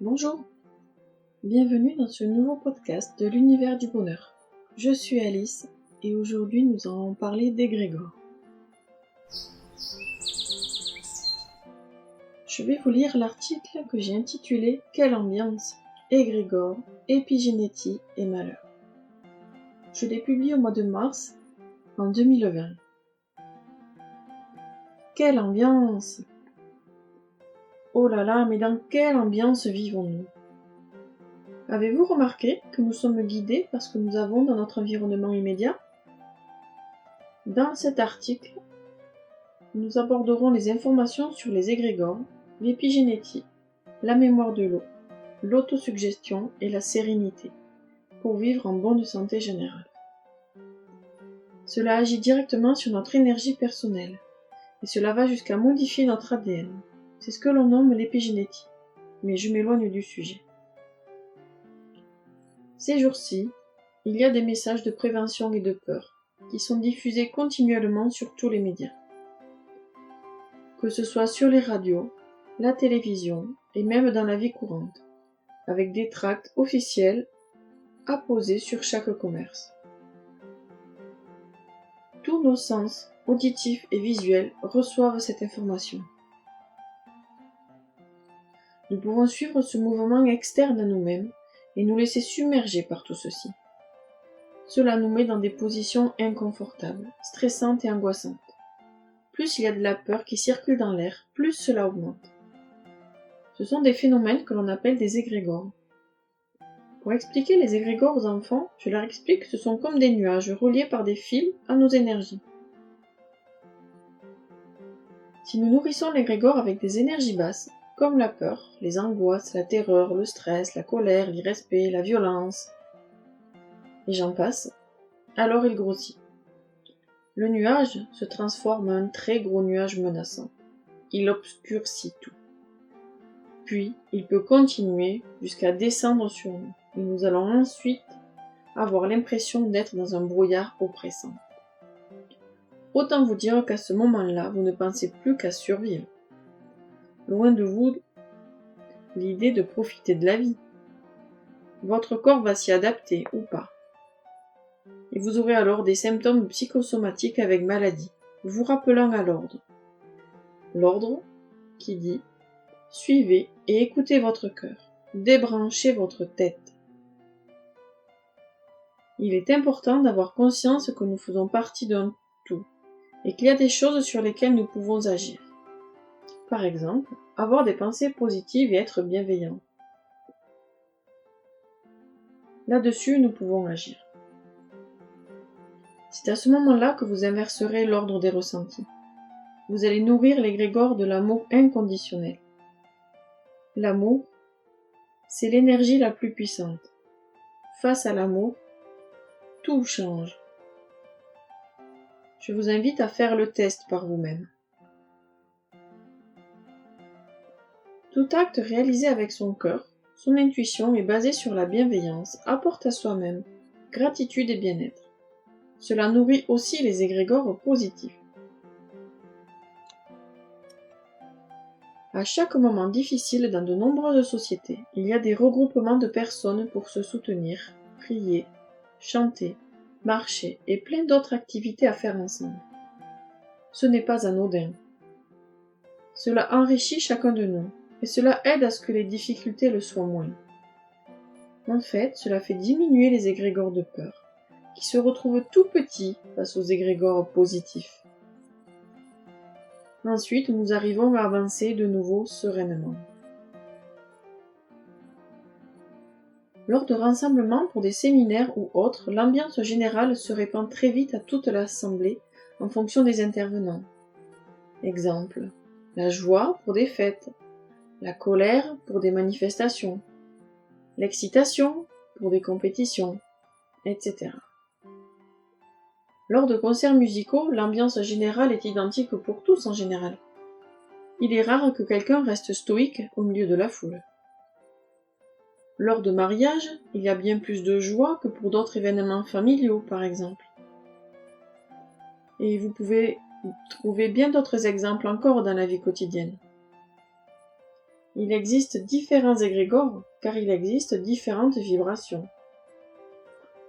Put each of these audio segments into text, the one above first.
Bonjour, bienvenue dans ce nouveau podcast de l'univers du bonheur. Je suis Alice et aujourd'hui nous allons parler d'égrégores. Je vais vous lire l'article que j'ai intitulé « Quelle ambiance, égrégore, épigénétie et malheur ». Je l'ai publié au mois de mars en 2020. Quelle ambiance! Oh là là, mais dans quelle ambiance vivons-nous? Avez-vous remarqué que nous sommes guidés par ce que nous avons dans notre environnement immédiat? Dans cet article, nous aborderons les informations sur les égrégores, l'épigénétie, la mémoire de l'eau, l'autosuggestion et la sérénité, pour vivre en bonne santé générale. Cela agit directement sur notre énergie personnelle, et cela va jusqu'à modifier notre ADN. C'est ce que l'on nomme l'épigénétie, mais je m'éloigne du sujet. Ces jours-ci, il y a des messages de prévention et de peur qui sont diffusés continuellement sur tous les médias. Que ce soit sur les radios, la télévision et même dans la vie courante, avec des tracts officiels apposés sur chaque commerce. Tous nos sens, auditifs et visuels, reçoivent cette information. Nous pouvons suivre ce mouvement externe à nous-mêmes et nous laisser submerger par tout ceci. Cela nous met dans des positions inconfortables, stressantes et angoissantes. Plus il y a de la peur qui circule dans l'air, plus cela augmente. Ce sont des phénomènes que l'on appelle des égrégores. Pour expliquer les égrégores aux enfants, je leur explique que ce sont comme des nuages reliés par des fils à nos énergies. Si nous nourrissons l'égrégore avec des énergies basses, comme la peur, les angoisses, la terreur, le stress, la colère, l'irrespect, la violence, et j'en passe, alors il grossit. Le nuage se transforme en un très gros nuage menaçant. Il obscurcit tout. Puis, il peut continuer jusqu'à descendre sur nous, et nous allons ensuite avoir l'impression d'être dans un brouillard oppressant. Autant vous dire qu'à ce moment-là, vous ne pensez plus qu'à survivre. Loin de vous l'idée de profiter de la vie. Votre corps va s'y adapter ou pas. Et vous aurez alors des symptômes psychosomatiques avec maladie, vous rappelant à l'ordre. L'ordre qui dit « Suivez et écoutez votre cœur, débranchez votre tête ». Il est important d'avoir conscience que nous faisons partie d'un tout, et qu'il y a des choses sur lesquelles nous pouvons agir. Par exemple, avoir des pensées positives et être bienveillant. Là-dessus, nous pouvons agir. C'est à ce moment-là que vous inverserez l'ordre des ressentis. Vous allez nourrir l'égrégore de l'amour inconditionnel. L'amour, c'est l'énergie la plus puissante. Face à l'amour, tout change. Je vous invite à faire le test par vous-même. Tout acte réalisé avec son cœur, son intuition et basé sur la bienveillance apporte à soi-même gratitude et bien-être. Cela nourrit aussi les égrégores positifs. À chaque moment difficile dans de nombreuses sociétés, il y a des regroupements de personnes pour se soutenir, prier, chanter, marcher et plein d'autres activités à faire ensemble. Ce n'est pas anodin. Cela enrichit chacun de nous et cela aide à ce que les difficultés le soient moins. En fait, cela fait diminuer les égrégores de peur, qui se retrouvent tout petits face aux égrégores positifs. Ensuite, nous arrivons à avancer de nouveau sereinement. Lors de rassemblements pour des séminaires ou autres, l'ambiance générale se répand très vite à toute l'assemblée en fonction des intervenants. Exemple, la joie pour des fêtes, la colère pour des manifestations, l'excitation pour des compétitions, etc. Lors de concerts musicaux, l'ambiance générale est identique pour tous en général. Il est rare que quelqu'un reste stoïque au milieu de la foule. Lors de mariages, il y a bien plus de joie que pour d'autres événements familiaux, par exemple. Et vous pouvez trouver bien d'autres exemples encore dans la vie quotidienne. Il existe différents égrégores car il existe différentes vibrations.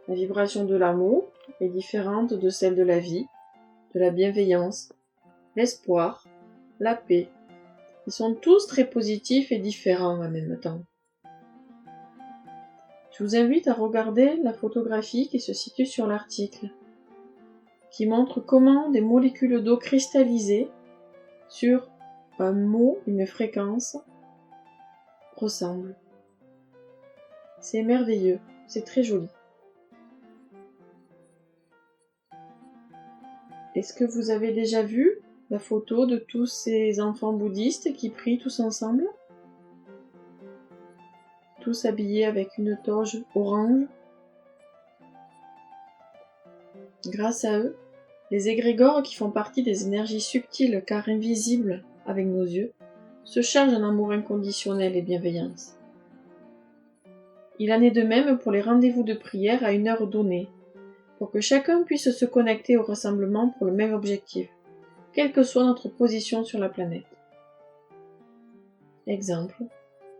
La vibration de l'amour est différente de celle de la vie, de la bienveillance, l'espoir, la paix. Ils sont tous très positifs et différents en même temps. Je vous invite à regarder la photographie qui se situe sur l'article, qui montre comment des molécules d'eau cristallisées sur un mot, une fréquence, ressemblent. C'est merveilleux, c'est très joli. Est-ce que vous avez déjà vu la photo de tous ces enfants bouddhistes qui prient tous ensemble? Tous habillés avec une toge orange. Grâce à eux, les égrégores qui font partie des énergies subtiles car invisibles avec nos yeux, se chargent en amour inconditionnel et bienveillance. Il en est de même pour les rendez-vous de prière à une heure donnée, pour que chacun puisse se connecter au rassemblement pour le même objectif, quelle que soit notre position sur la planète. Exemple,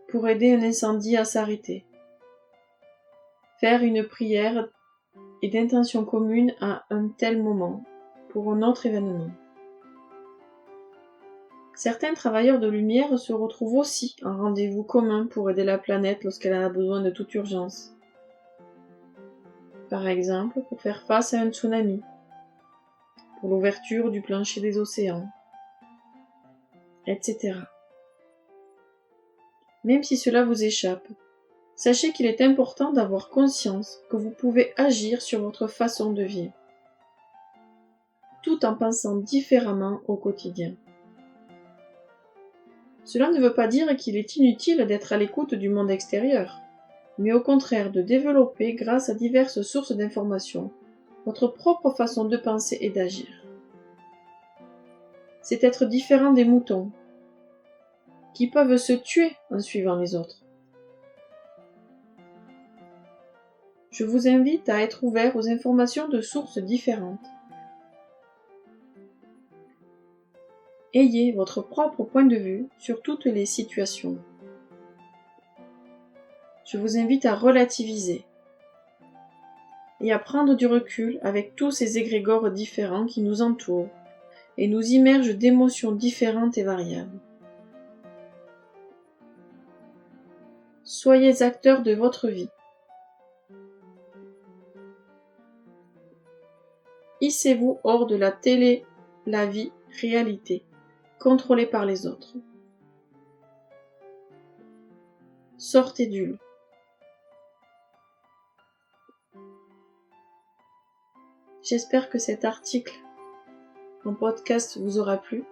pour aider un incendie à s'arrêter. Faire une prière et d'intention commune à un tel moment, pour un autre événement. Certains travailleurs de lumière se retrouvent aussi en rendez-vous commun pour aider la planète lorsqu'elle en a besoin de toute urgence. Par exemple, pour faire face à un tsunami, pour l'ouverture du plancher des océans, etc. Même si cela vous échappe, sachez qu'il est important d'avoir conscience que vous pouvez agir sur votre façon de vivre, tout en pensant différemment au quotidien. Cela ne veut pas dire qu'il est inutile d'être à l'écoute du monde extérieur, mais au contraire de développer, grâce à diverses sources d'informations, votre propre façon de penser et d'agir. C'est être différent des moutons, qui peuvent se tuer en suivant les autres. Je vous invite à être ouvert aux informations de sources différentes. Ayez votre propre point de vue sur toutes les situations. Je vous invite à relativiser et à prendre du recul avec tous ces égrégores différents qui nous entourent et nous immergent d'émotions différentes et variables. Soyez acteurs de votre vie. Hissez-vous hors de la vie réalité, contrôlée par les autres. Sortez du lot. J'espère que cet article en podcast vous aura plu.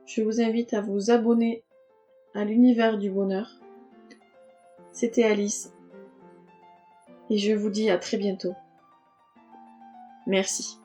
Je vous invite à vous abonner à l'univers du bonheur. C'était Alice et je vous dis à très bientôt. Merci.